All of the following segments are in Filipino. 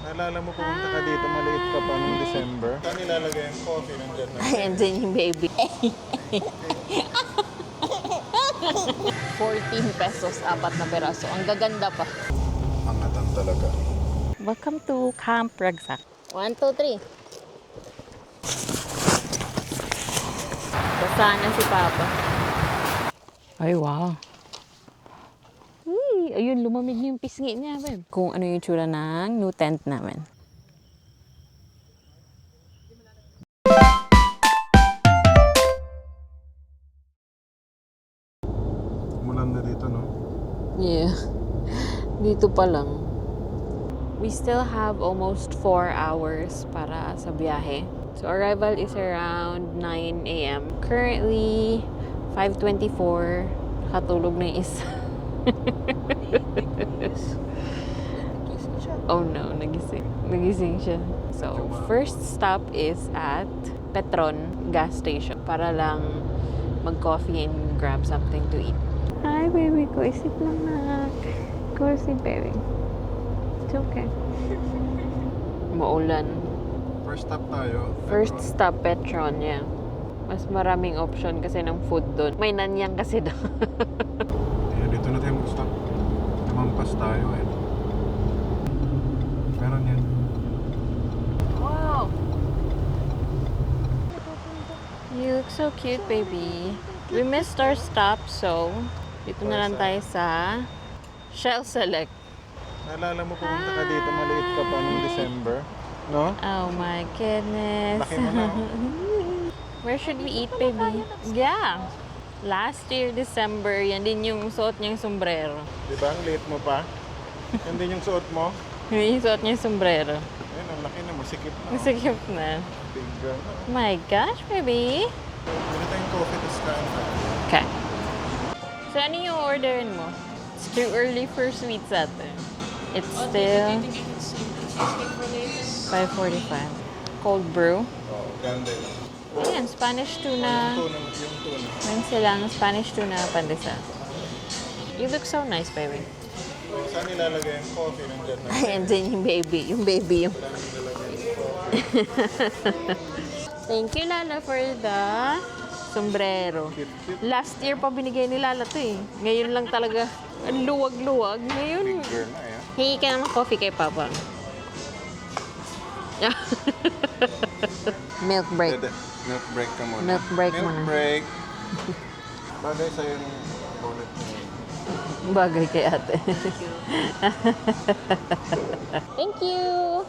Naalala mo pumunta ka dito, maliit ka pa noong December. Saan nilalagay yung coffee? Nandyan na. Ayan din yung baby. 14 pesos, 4 na peraso. Ang gaganda pa. Angatan talaga. Welcome to Camp Ragsak. 1, 2, 3. Basa na si Papa. Ay, wow. Uy, ayun, lumamig na yung pisngi niya, babe. Kung ano yung tsura ng new tent namin. Mulan na dito, no? Yeah. Dito pa lang. We still have almost 4 hours para sa biyahe. So arrival is around 9 a.m. Currently, 5:24. Nakatulog na yung isa. Oh no, nagising. Nagising siya. So, first stop is at Petron gas station para lang mag-coffee and grab something to eat. Hi, baby ko. Isip lang na. Go sleep, baby. It's okay. Maulan. First stop tayo. First stop, Petron, yeah. Mas maraming option kasi ng food doon. May nanyang kasi doon. Ayan, dito na tayo mag-stop. Lumampas tayo eh. Meron yan. Wow! You look so cute, baby. We missed our stop, so dito na lang tayo sa Shell Select. Naalala mo pumunta ka dito, maliit ka pa noong December. No? Oh my goodness. Laki mo na. Where should we eat, baby? Yeah. Last year, December, yan din yung suot niyang sombrero. Di ba? Ang liit mo pa. Yan din yung suot mo. Yung suot niyang sombrero. Ayun, ang laki na. Masikip na. Masikip na. Big girl na. My gosh, baby. Pwede tayong coffee to stand. Okay. So, ano yung orderin mo? It's too early for sweets atin. It's still 5:45. Cold brew. Oh, ganda yun. Ayan, Spanish tuna. Yung tuna. Meron silang Spanish tuna pandesal. You look so nice, baby. Saan nilalagay yung coffee? Nandyan na. Ayan din yung baby. Yung baby yung... Saan nilalagay yung coffee? Thank you, Lala, for the sombrero. Last year pa binigay ni Lala to eh. Ngayon lang talaga, ang luwag-luwag. Ngayon, Big girl na eh. hingi ka ng coffee kay Papa. Milk break. Dede, milk break ka muna. Milk break Milk muna. break. Bagay sa'yo yung bullet mo. Bagay kay ate. Thank you!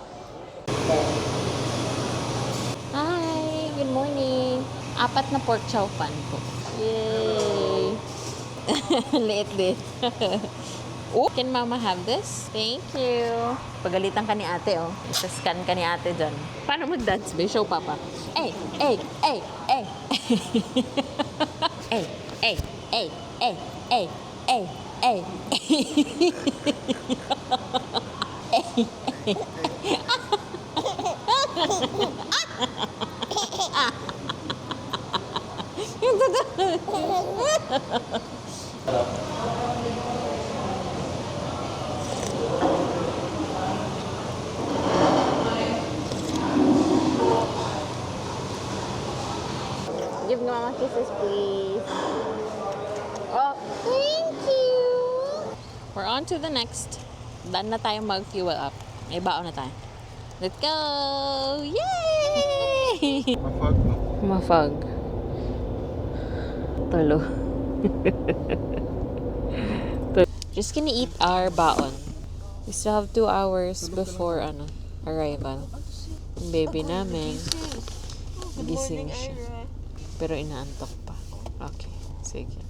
Hi! Good morning! 4 na pork chow pan po. Yay! Liit din. Oh, can mama have this? Thank you. Pagalitan ka ni ate, oh. Isa-scan ka ni ate dyan. Paano mag-dance, be? Show papa. Ay! Ay! Ay! Ay! Ay! Ay! Ay! Ay! Ay! Ay! Ay! Yung totoo. Give mama kisses, please. Oh, thank you. We're on to the next. Daan na tayo mag-fuel up. May baon na tayo. Let's go! Yay! Mafag, no? Mafag. Talo. Just gonna eat our baon. We still have 2 hours before arrival. Yung baby namin, gising siya. Pero inaantok pa. Okay, sige.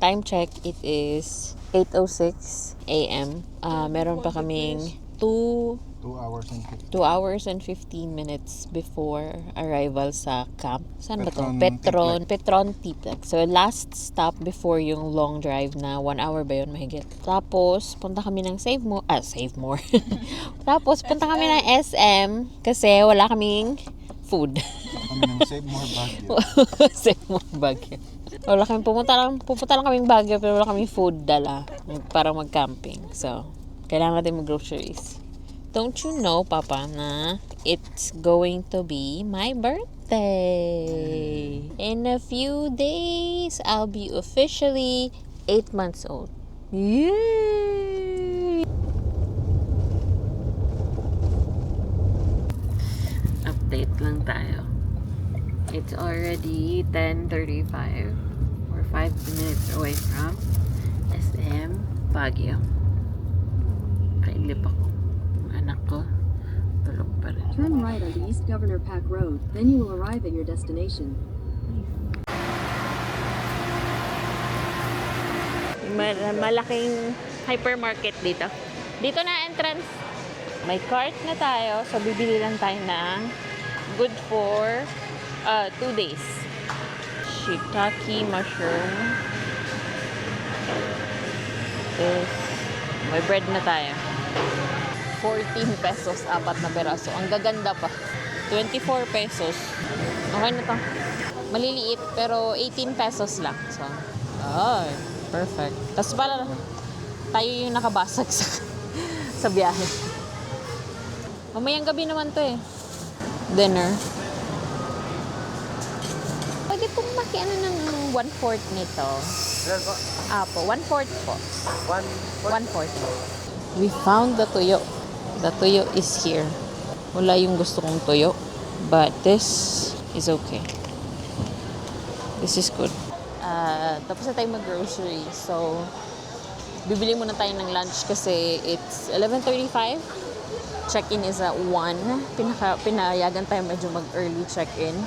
Time check, it is 8:06 a.m. Meron pa kaming 2 2 hours and 15. 2 hours and 15 minutes before arrival sa camp. Saan ba to? Petron Petron Tiplex. So, last stop before yung long drive na 1 hour ba yun mahigit. Tapos, punta kami ng Save More. Tapos, punta kami ng SM kasi wala kaming food. Kami ng Save More Baguio. Save More Baguio. Wala kami, pupunta lang kaming Baguio pero wala kaming food dala para mag-camping. So, kailangan natin mag-groceries. Don't you know, Papa, na it's going to be my birthday. In a few days, I'll be officially 8 months old. Yay! Update lang tayo. It's already 10:35. We're 5 minutes away from SM Baguio. Kailip ako. Anak ko, tulog pa rin. Turn right onto East Governor Pack Road, then you will arrive at your destination. Malaking hypermarket dito. Dito na entrance. May cart na tayo, so bibili lang tayo ng good for 2 days. Shiitake mushroom. This. May bread na tayo. 14 pesos, 4 na peraso. Ang gaganda pa. 24 pesos. Okay na to. Maliliit, pero 18 pesos lang. So, ay, perfect. Tapos pala, tayo yung nakabasag sa biyahe. Mamayang gabi naman to eh. Dinner. Pwede pong makiano ng 1/4 nito. Apo, 1/4 po. 1/4. We found the tuyo. The tuyo is here. Wala yung gusto kong tuyo. But this is okay. This is good. Tapos na tayo mag-grocery. So, bibili muna tayo ng lunch kasi it's 11:35. Check-in is at 1. Pinayagan tayo medyo mag-early check-in.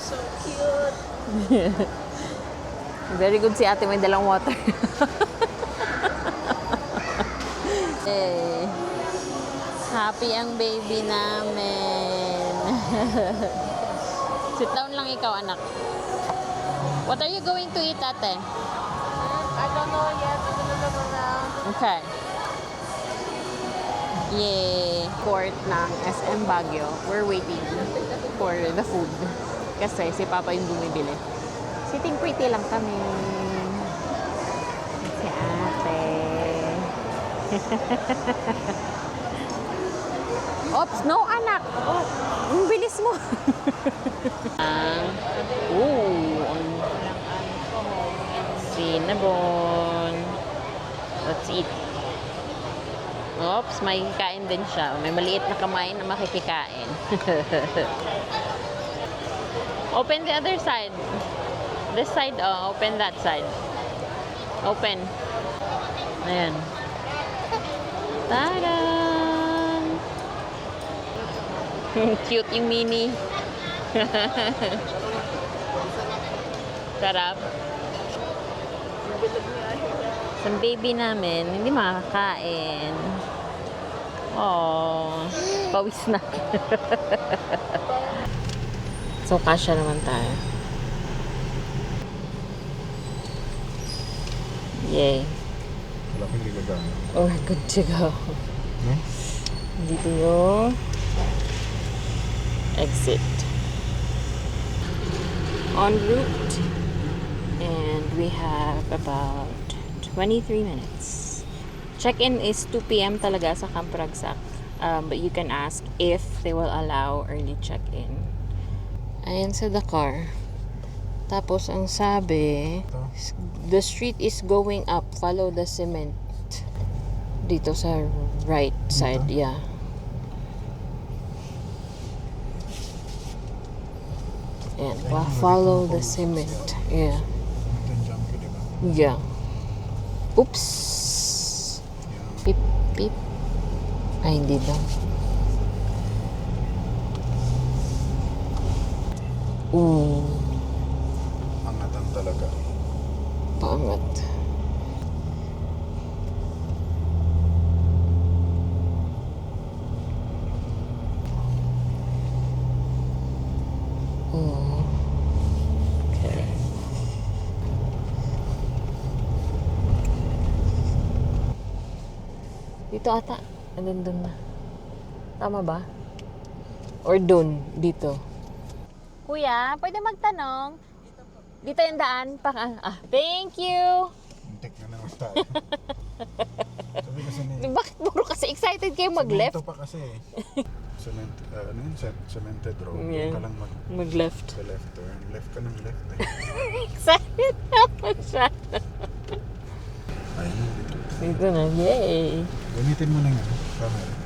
So cute! Very good si ate, may dalang water. Eh, happy ang baby namin. Sit down lang ikaw, anak. What are you going to eat, ate? I don't know yet. I'm gonna look around. Okay. Yay! Court ng SM Baguio. We're waiting for the food. Kasi si Papa yung bumibili. Sitting pretty lang kami. Si ate. Oops! No, anak! Oh, ang bilis mo! Cinnabon. Let's eat. Oops, may kikain din siya. May maliit na kamay na makikikain. Open the other side. This side, oh. Open that side. Open. Ayan. Taran! Cute yung mini. Sarap. Ang baby namin, hindi makakain. Oh, pawis na. So, kasya naman tayo. Yay. Wala kang gagana. We're good to go. No? Dito yung exit. En route. And we have about 23 minutes. Check-in is 2 p.m. talaga sa Camp Ragsak. But you can ask if they will allow early check-in. Ayan sa Dakar. Tapos ang sabi, the street is going up. Follow the cement. Dito sa right side, yeah. Ayan, follow the cement. Yeah. Yeah. Oops. Pip, pip. Ay, hindi daw. Angatan talaga. Paangat. Okay. Dito ata. Andun na. Tama ba? Or dun? Dito. Kuya, pwede magtanong? Dito yung daan. Thank you! Muntik na naman tayo. Sabi kasi Bakit puro kasi excited kayo mag-left? Semento pa kasi eh. Cemented road. Yeah. Doon ka lang Mag-left. sa left turn. Left ka ng left eh. Excited naman siya. Ayun na, dito. Dito na, yay! Gamitin mo na nga, camera.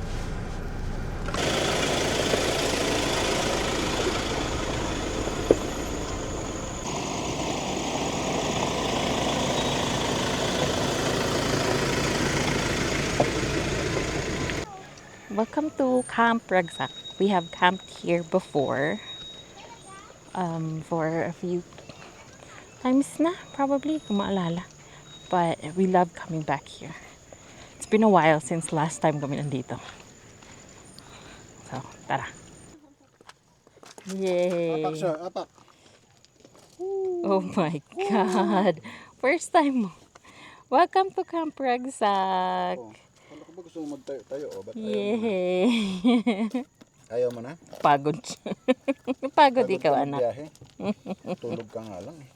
Welcome to Camp Ragsak. We have camped here before for a few times na, probably, kung maalala. But we love coming back here. It's been a while since last time kami nandito. So, tara. Yay! Apak siya, apak. Oh my God! First time mo. Welcome to Camp Ragsak. Oh. Ano ko ba gusto mo magtayo? Oh, ba't Yay! ayaw mo na? Pagod siya. Pagod ikaw, ka anak. magbiyahe. Tulog ka nga lang eh.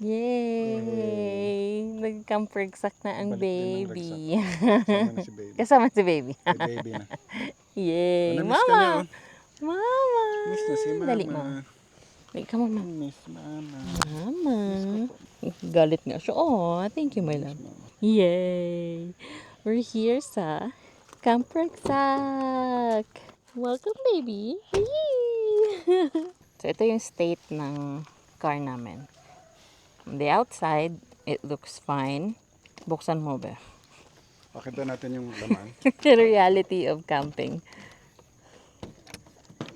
Yay! Nag-Camp Ragsak na ang Balik din ng baby. Sama na si baby. Kasama si baby. Si baby na. Yay! Miss ka niya, Mama! Mama! Miss na si mama. Dali, mama. Dali ka, mama. Miss mama. Mama. Galit nga siya. Oh, thank you, my love. Yay! We're here sa Camp Ragsak. Welcome, baby. Yay! So, ito yung state ng car namin. On the outside, it looks fine. Buksan mo ba? Pakita natin yung laman. The reality of camping.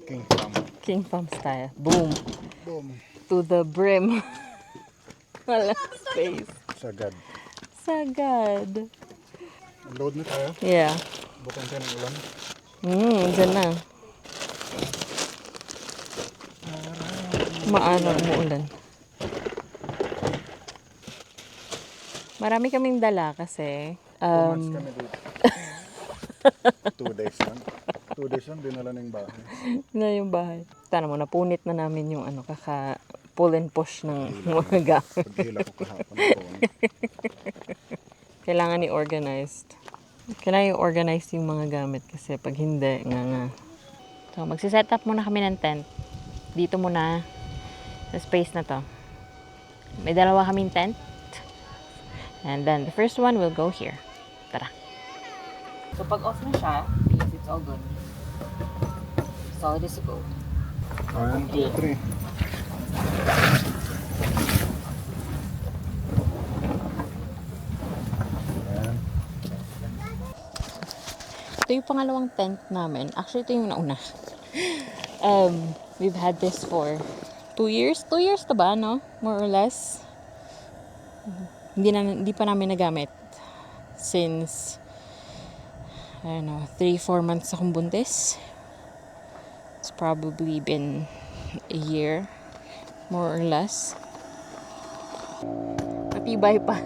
King Farm. King Farm style. Boom. Boom. To the brim. Wala space. Sagad. Sagad. Load na tayo. Yeah. Bukan siya ng ulan. Dyan na. Maano umuulan. Marami kaming dala kasi 2 months kami dito. 2 days lang. 2 days lang, dinala na yung bahay. na yung bahay. Tana mo, napunit na namin yung pull and push ng mga gamit. Paghila ko kahapon ito. Kailangan i-organized. Kailangan i-organize yung mga gamit kasi pag hindi, nga. So, magsiset up muna kami ng tent. Dito muna sa space na to. May dalawa kaming tent. And then, the first one will go here. Tara. So, pag off na siya, means it's all good. Solid as a gold. 1, 2, 3. Ayan. Ito yung pangalawang tent namin. Actually, ito yung nauna. We've had this for 2 years. 2 years na ba, no? More or less. Hindi pa namin nagamit. Since, I don't know, 3-4 months akong buntis. It's probably been a year. More or less. Matibay pa.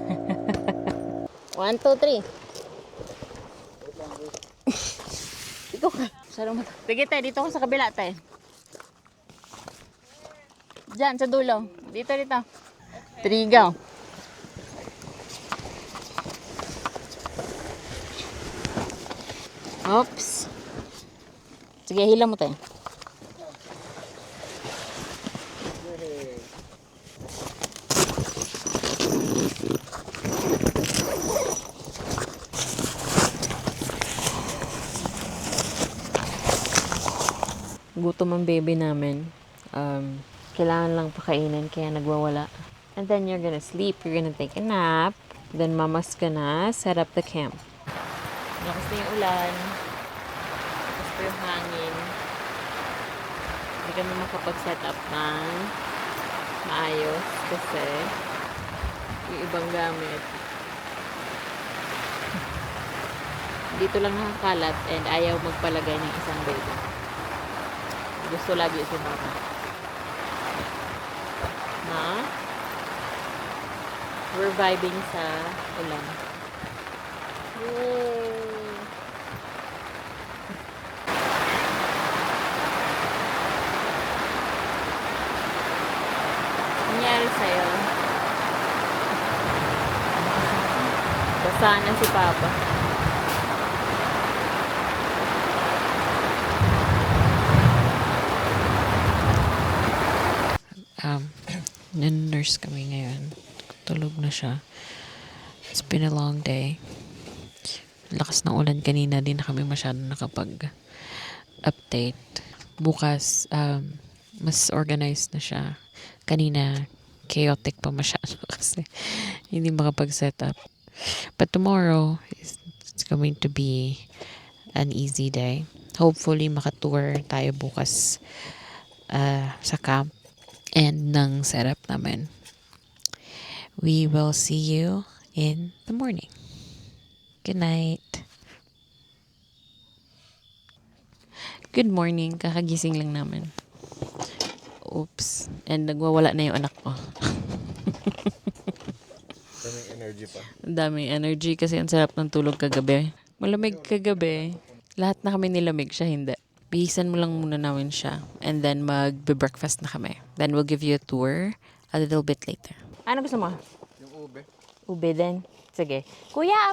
1, 2, 3. Ikaw ka. Sige tayo, dito ko sa kabila tayo. Diyan, sa dulo. Dito. 3, go. Oops. Sige, hila mo tayo. Gutom ang baby namin. Kailangan lang pakainin kaya nagwawala. And then you're gonna sleep. You're gonna take a nap. Then mama's gonna set up the camp. Lakas na yung ulan. Lakas pa yung hangin. Hindi kami makapag-set up ng maayos kasi yung ibang gamit dito lang nakakalat and ayaw magpalagay ng isang baby. Gusto lagi si mama. Na? We're vibing sa ulan. Yay! sale. Basahan na si Papa. Nurse kami ngayon. Tulog na siya. It's been a long day. Lakas ng ulan kanina, din na kami masyado nakapag-update. Bukas, mas organized na siya. Kanina, chaotic pa masyado kasi hindi makapag-set up. But tomorrow, it's going to be an easy day. Hopefully, makatour tayo bukas sa camp and ng setup namin. We will see you in the morning. Good night. Good morning. Kakagising lang namin. Oops. And nagwawala na yung anak ko. Daming energy pa. Ang daming energy kasi ang sarap ng tulog kagabi. Malamig kagabi. Lahat na kami nilamig, siya hindi. Bihisan mo lang muna namin siya. And then mag-breakfast na kami. Then we'll give you a tour a little bit later. Ano gusto mo? Yung ube. Ube din. Sige. Kuya,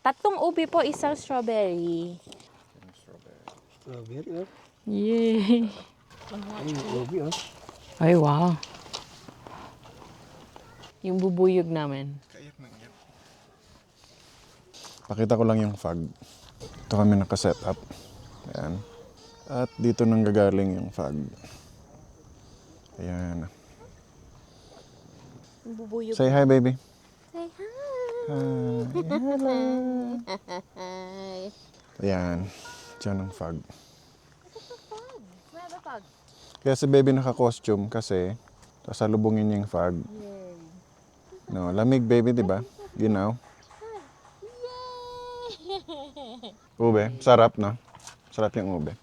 tatlong ube po, isang strawberry. Strawberry, oh. Yay. Ube, oh. Ay, wow. Yung bubuyog namin. Kayak na iyak. Pakita ko lang yung fog. Ito kami nakaset up. Ayan. At dito nang gagaling yung fog. Ayan. Yung bubuyog. Say hi, baby. Say hi. Hi. Ayan. Diyan ang fog. Where the fog? Kaya si baby naka-costume kasi sasalubungin niya yung fog. No, lamig baby, di ba? Ginaw. Ube. Sarap, no? Sarap yung ube.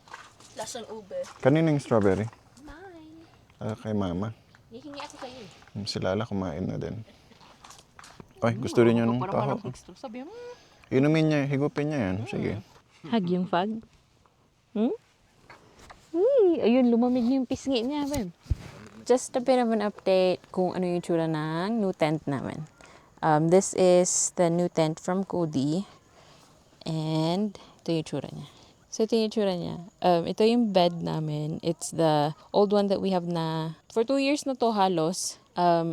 Lasang ube. Kanina yung strawberry. Mine. Kay mama. Hihingi ako sa'yo. Si Lala kumain na din. Ay, gusto rin niya nung taho. Sabi mo. Inumin niya, higupin niya yan. Sige. Hug yung fog? Ayun, lumamig yung pisngi niya, babe. Just a bit of an update kung ano yung tsura ng new tent namin. This is the new tent from Cody. And ito yung tsura niya. So, ito yung tsura niya. Ito yung bed namin. It's the old one that we have na for 2 years na to halos.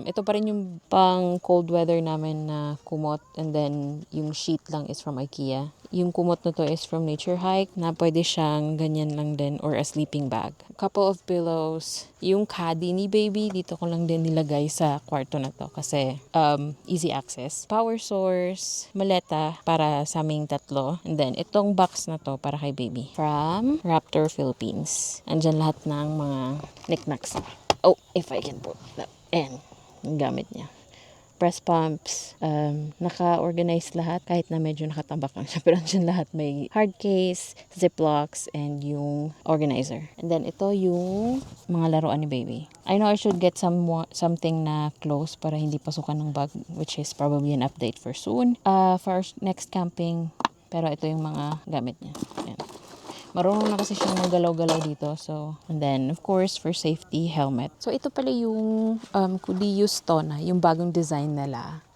Ito pa rin yung pang cold weather namin na kumot. And then, yung sheet lang is from IKEA. Yung kumot na to is from Nature Hike na pwede siyang ganyan lang din or a sleeping bag. Couple of pillows. Yung caddy ni baby, dito ko lang din nilagay sa kwarto na to kasi easy access. Power source, maleta para sa aming tatlo. And then, itong box na to para kay baby. From Raptor Philippines. Andyan lahat ng mga knickknacks. Oh, if I can put that. And, yung gamit niya. Press pumps, naka-organize lahat kahit na medyo nakatambak lang siya. Pero andyan lahat. May hard case, ziplocs, and yung organizer. And then, ito yung mga laruan ni baby. I know I should get something na close para hindi pasukan ng bag, which is probably an update for soon. For our next camping. Pero ito yung mga gamit niya. Ayan. Marunong na kasi siyang maggalaw-galaw dito. So, and then, of course, for safety, helmet. So, ito pala yung Kudius Tona, yung bagong design nila.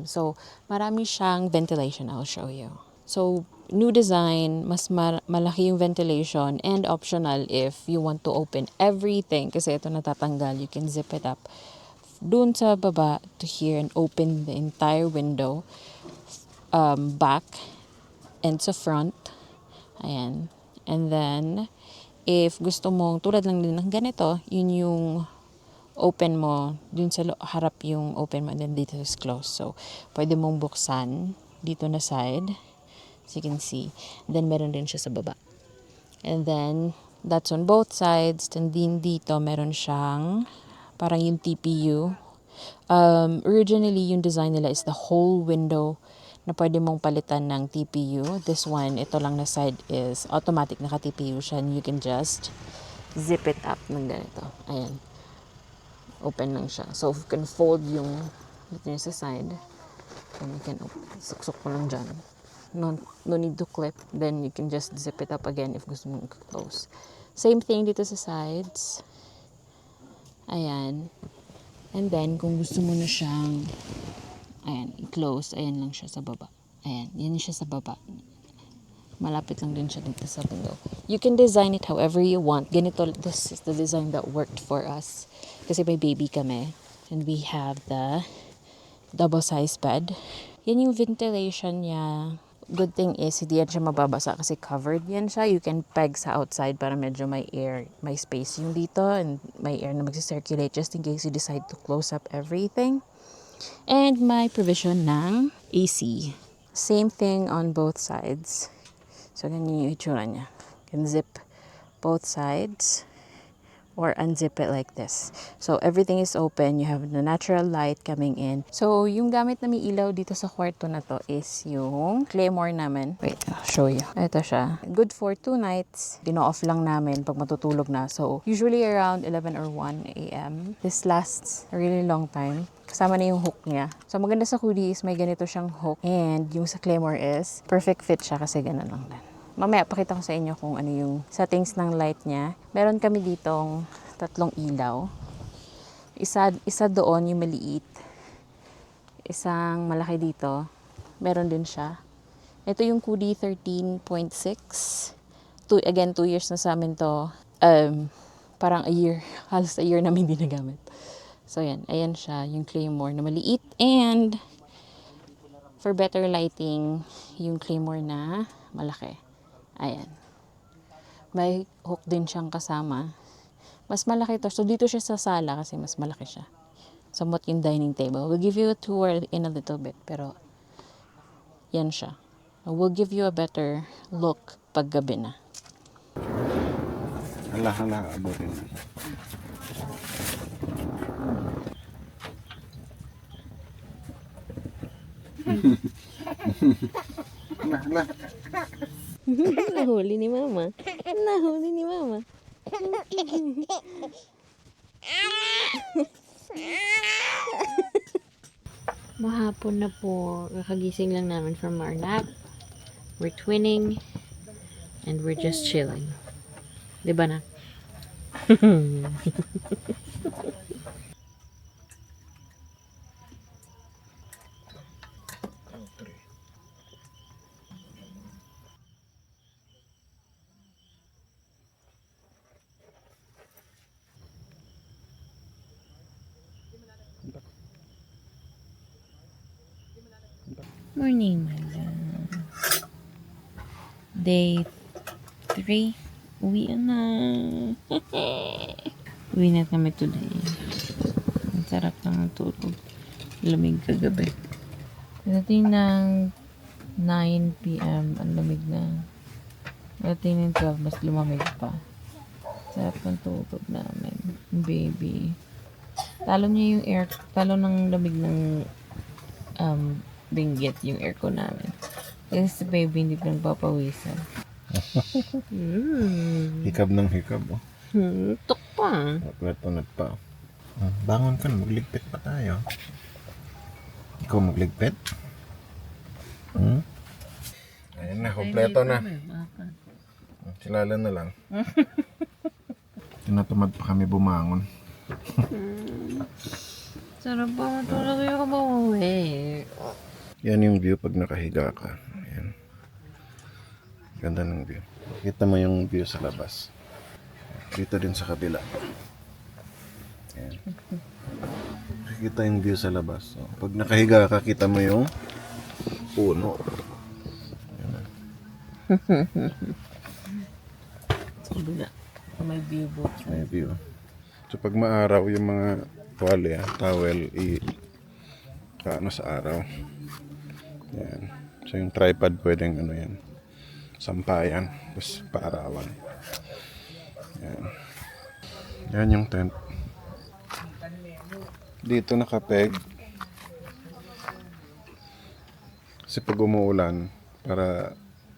So, marami siyang ventilation. I'll show you. So, new design, mas malaki yung ventilation and optional if you want to open everything. Kasi ito natatanggal. You can zip it up. Doon sa baba to here and open the entire window. Back and sa front. Ayan. And then, if gusto mong, tulad lang din ng ganito, yun yung open mo, dun sa harap yung open mo, and then dito is closed. So, pwede mong buksan dito na side, as you can see. And then, meron din siya sa baba. And then, that's on both sides. And then dito, meron siyang, parang yung TPU. Originally, yung design nila is the whole window na pwede mong palitan ng TPU. This one, ito lang na side is automatic naka-TPU siya and you can just zip it up ng ganito. Ayan. Open lang siya. So, if you can fold yung dito sa side, then you can open. Suksok mo lang dyan. No need to clip. Then you can just zip it up again if gusto mong close. Same thing dito sa sides. Ayan. And then, kung gusto mo na siyang, ayan, i-close, ayan lang siya sa baba. Ayan, yan siya sa baba. Malapit lang din siya dito sa window. You can design it however you want. Ganito, this is the design that worked for us. Kasi may baby kami. And we have the double-size bed. Yan yung ventilation niya. Good thing is, hindi yan siya mababasa kasi covered yan siya. You can peg sa outside para medyo may air, may space yung dito and may air na mag-circulate just in case you decide to close up everything. And may provision ng AC. Same thing on both sides. So, ganyan yung itsura niya. You can zip both sides or unzip it like this. So, everything is open. You have the natural light coming in. So, yung gamit na may ilaw dito sa kwarto na to is yung Claymore namin. Wait, I'll show you. Ito siya. Good for 2 nights. Dino-off lang namin pag matutulog na. So, usually around 11 or 1 a.m. This lasts a really long time. Kasama na yung hook niya. So, maganda sa Kudi is may ganito siyang hook. And yung sa Claymore is perfect fit siya kasi ganun lang din. Mamaya, pakita ko sa inyo kung ano yung settings ng light niya. Meron kami ditong 3 ilaw. Isa doon yung maliit. Isang malaki dito. Meron din siya. Ito yung Kudi 13.6. Again, 2 years na sa amin to. Parang a year. Halos a year namin hindi nagamit. So, yan. Ayan siya. Yung Claymore na maliit. And, for better lighting, yung Claymore na malaki. Ayan. May hook din siyang kasama. Mas malaki to. So, dito siya sa sala kasi mas malaki siya. Somewhat yung dining table. We'll give you a tour in a little bit. Pero, yan siya. We'll give you a better look pag gabi na. Hala, abutin na. Hala. Nahuli ni Mama. Nahuli ni Mama. Mahapon na po. Kakagising lang namin from our nap. We're twinning. And we're just chilling. Diba na? Morning, my love. Day 3. Uwi na. Uwi na kami today. Ang sarap ng tulog. Lamig kagabi. Pagdating ng 9 p.m. ang lamig na. Pagdating ng 12, mas lumamig pa. Sarap ng tulog namin. Baby. Talo niya yung air. Talo ng lamig ng binggit yung aircon namin. Kasi si baby hindi pa nagpapawisan. Hikab ng hikab, oh. Tok pa. Tunad pa. Bangon ka na, magligpit pa tayo. Ikaw magligpit? Ayan na, kompleto na. Silala na lang. Tinatamad pa kami bumangon. Sarap pa matulog yung kabawi. Yan yung view pag nakahiga ka. Ayan. Ganda ng view. Kita mo yung view sa labas. Dito din sa kabila. Ayan. Kita yung view sa labas. So, pag nakahiga ka, kita mo yung puno. Ayan. Sa kabila. May view boat. May view. So pag maaraw yung mga tuwalya, towel, kaano sa araw. Yan. So yung tripod pwedeng ano yan, sampayan, tapos paarawan. Yan. Yan yung tent. Dito nakapeg. Kasi pag umuulan, para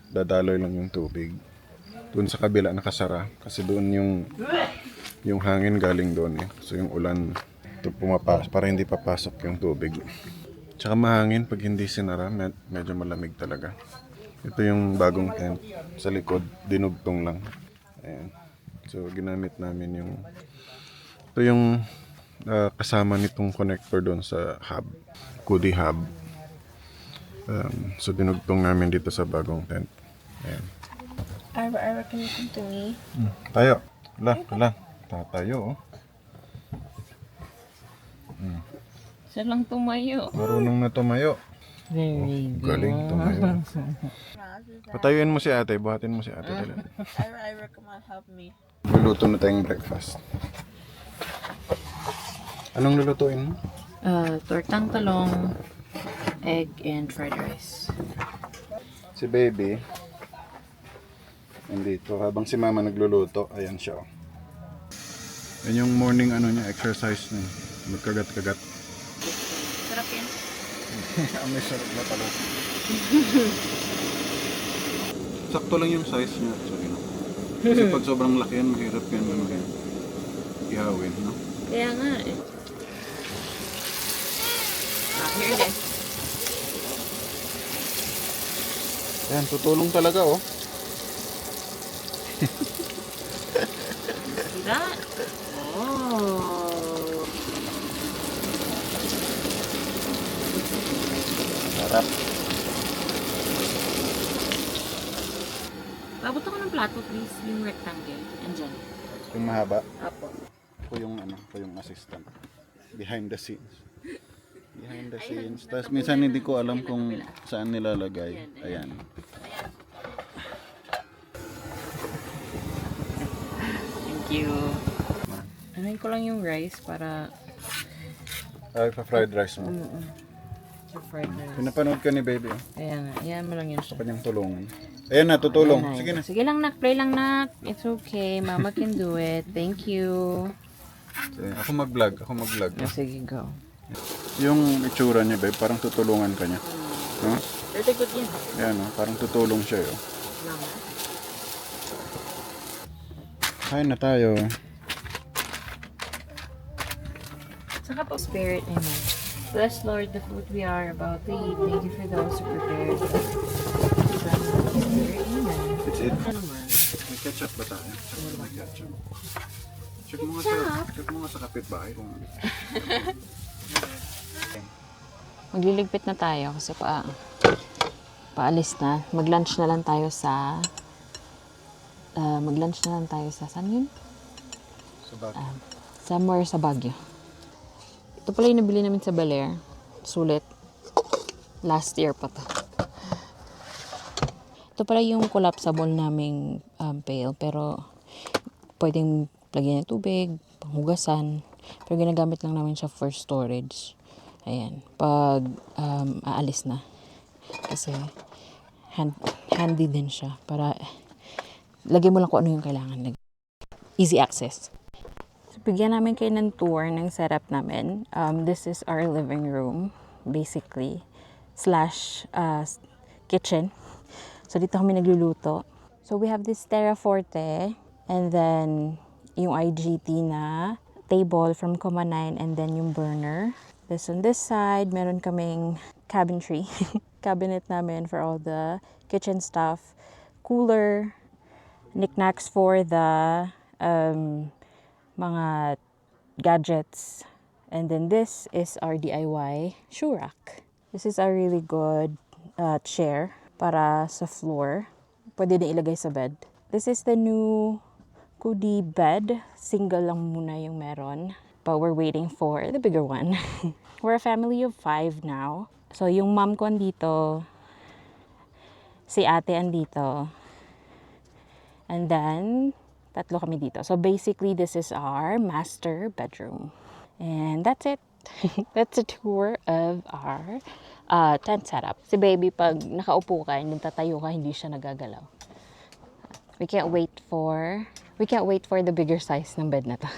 dadaloy lang yung tubig. Doon sa kabila nakasara kasi doon yung hangin galing doon eh. So yung ulan pumapasok para hindi papasok yung tubig. Tsaka mahangin pag hindi sinara, medyo malamig talaga. Ito yung bagong tent sa likod, dinugtong lang. Ayan. So ginamit namin ito yung kasama nitong connector doon sa hub, Kudi hub. So dinugtong namin dito sa bagong tent. Ayan. Ira, can you come to me? Tayo. Wala. Tatayo, oh. Siya lang tumayo. Marunong na tumayo. Very good. Galing tumayo. Patayuin mo si ate. Buhatin mo si ate. Dali. Ira, come on, help me. Luluto na tayong breakfast. Anong lulutuin mo? Tortang talong, egg, and fried rice. Si baby. Nandito. Habang si mama nagluluto, ayan siya, oh. Yan yung morning exercise niya. Magkagat-kagat. Sarap yan. May sarap na pala. Sakto lang yung size niya. Sorry, no? Kasi pag sobrang laki yan, mahirap yan ihawin, no? Kaya nga eh. Here it is. Ayan, tutulong talaga, oh. See that? Oh. Sarap. Babot ako ng plato, please. Yung rectangle. Andyan. Yung mahaba. Apo. Ako yung assistant. Behind the scenes. Behind the scenes. Tapos minsan hindi ko alam kung saan nilalagay. Ayan. Thank you. Anayin ko lang yung rice para Ay, pa-fried rice mo. sa fried rice. Pinapanood ka ni baby, oh. Ayan, ayan mo lang yun siya. Kanyang tulungan. Ayan na, tutulong. Ayan Sige na. Sige lang, nak. Play lang, nak. It's okay. Mama can do it. Thank you. Sige, ako mag-vlog. Sige, go. Yung itsura niya, babe, parang tutulungan ka niya. Huh? Very good yan. Ayan, oh, parang tutulong siya, oh. Mama. Kain na tayo. Saka po, Spirit, amen. Bless, Lord, the food we are about to eat. Thank you for those who prepared. Spirit, amen. It's it. Ano naman? May ketchup ba tayo? May ketchup. Check mo nga sa kapitbahay kung ano. Magliligpit na tayo kasi paalis na. Mag-lunch na lang tayo sa saan yun? Sa bagay. Somewhere sa Baguio. Ito pala yung nabili namin sa Bel Air. Sulit. Last year pa to. Ito pala yung collapsible naming pail. Pero pwedeng lagyan ng tubig, panghugasan. Pero ginagamit lang namin siya for storage. Ayan. Pag aalis na. Kasi handy din siya. Para lagay mo lang kung ano yung kailangan. Easy access. So, bigyan namin kayo ng tour ng setup namin. This is our living room, basically. / kitchen. So, dito kami nagluluto. So, we have this Terra Forte. And then, yung IGT na table from Coma 9. And then, yung burner. This on this side, meron kaming cabinetry. Cabinet namin for all the kitchen stuff. Cooler. Knickknacks for the mga gadgets. And then this is our DIY shoe rack. This is a really good chair para sa floor. Pwede din ilagay sa bed. This is the new Kudi bed. Single lang muna yung meron. But we're waiting for the bigger one. We're a family of 5 now. So yung mom ko andito. Si ate andito. And then, 3 kami dito. So, basically, this is our master bedroom. And that's it. That's a tour of our tent setup. Si baby, pag nakaupo ka, hindi tatayo ka, hindi siya nagagalaw. We can't wait for the bigger size ng bed na to.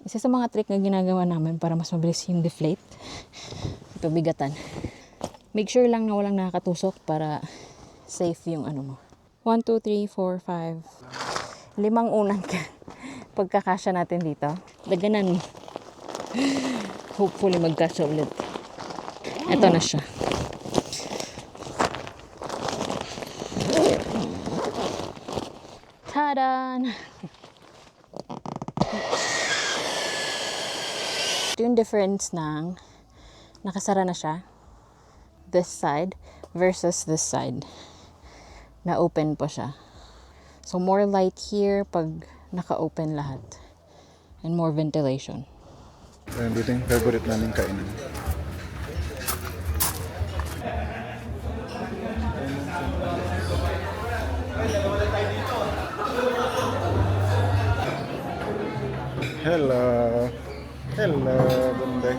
Isa sa mga trick na ginagawa namin para mas mabilis yung deflate. Ito, bigatan. Make sure lang na walang nakakatusok para safe yung ano mo. 1, 2, 3, 4, 5. 5 unang pagkakasya natin dito. Daganan. Hopefully magkasya ulit. Ito na siya. Tadan! Ito yung difference ng nakasara na siya. This side versus this side. Na open po siya. So more light here pag naka-open lahat. And more ventilation. Ayun, dito yung favorite namin kainan. Hello. Hello, Bunday.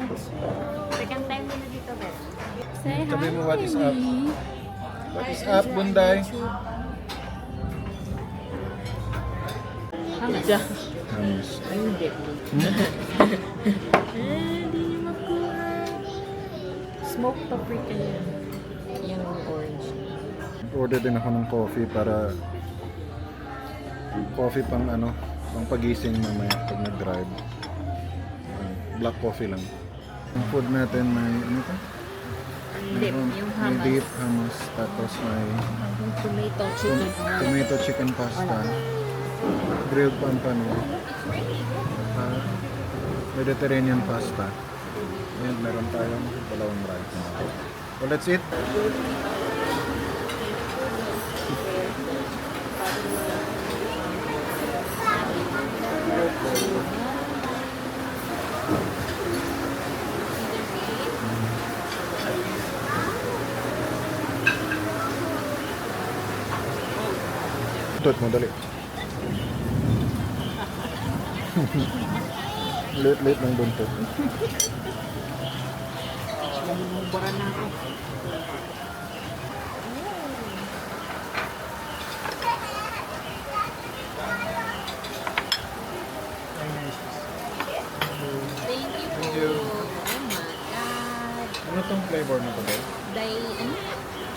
Second time mo na dito, Beth. Say hi. Sabi mo, what is up? What is up, Bunday? Hamas. Hamas. Ay, hindi. Hindi makuha. Smoked paprika yan. Yung orange. Order din ako ng coffee para coffee pang ano, pang pagising mamaya pag nag-drive. Black coffee lang. Yung food natin may ano to? Dip, yung May hamas. dip, hummus, tapos may Yung tomato chicken. tomato chicken pasta, grilled pampano, Mediterranean pasta. Ayan, meron tayong dalawang rice. So let's eat. Tut mo, dali. Late ng buntot. Bumubara na ako. Thank you po. Oh my God. Ano tong flavor na to, guys? Ano?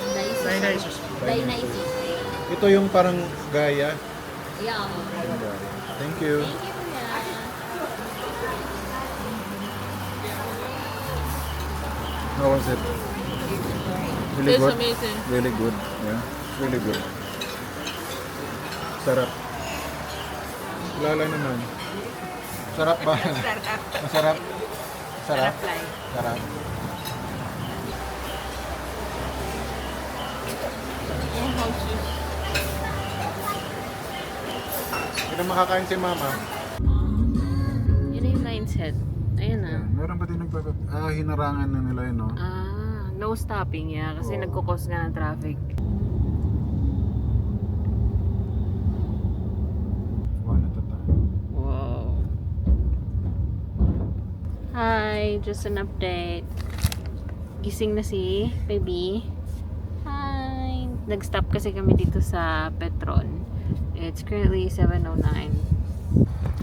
Dionysus. Dionysus. Ito yung parang gaya. Yeah. Thank you. Thank you, Kuya. How was it? Really It's good? amazing. Really good. Yeah, really good. Sarap. Lala naman. Sarap ba? Masarap? Sarap? Sarap. Hindi na makakain si Mama. Yun na yung mindset. Ayun na. Meron ba din hinarangan na nila yun, no? No stopping, yeah. Kasi Oo. nagkukos nga ng traffic. Wala na tayo. Wow. Hi, just an update. Gising na si baby. Hi. Nag-stop kasi kami dito sa Petron. It's currently 7:09.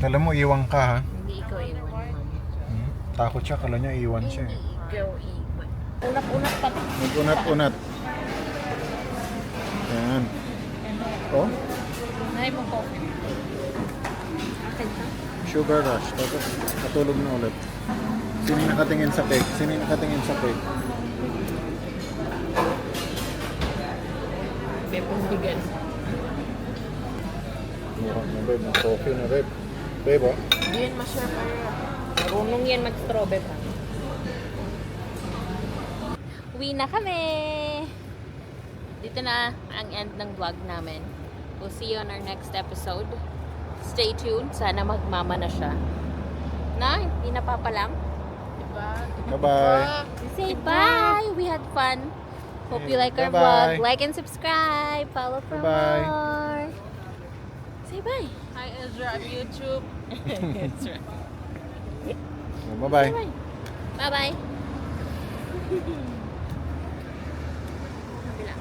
Alam mo, iwan ka, ha? Hindi ikaw iwan, ma'am. Takot siya, kala niya iwan siya. Hindi ikaw iwan. Unak-unak pati. Nag-unat-unat. Yan. Oh, Nay mo coffee. Akin ka? sugar rush. Tapos natulog na ulit. Sino yung nakatingin sa cake? Sino yung nakatingin sa cake? Pepong bigan. Mukha na, babe. Ang coffee na, babe. Babe, oh. Hindi yan ma-share para. Marunong yan mag-strawberry pa. Uwi na kami! Dito na ang end ng vlog namin. We'll see you on our next episode. Stay tuned. Sana magmama na siya. Na, hindi napapalang. Bye-bye. Say bye! We had fun. Hope you like our Bye-bye. vlog. Like and subscribe. Follow for Bye-bye. more. Say bye. Hi, Ezra. I'm YouTube. That's right. Bye-bye. Bye-bye. Kabila.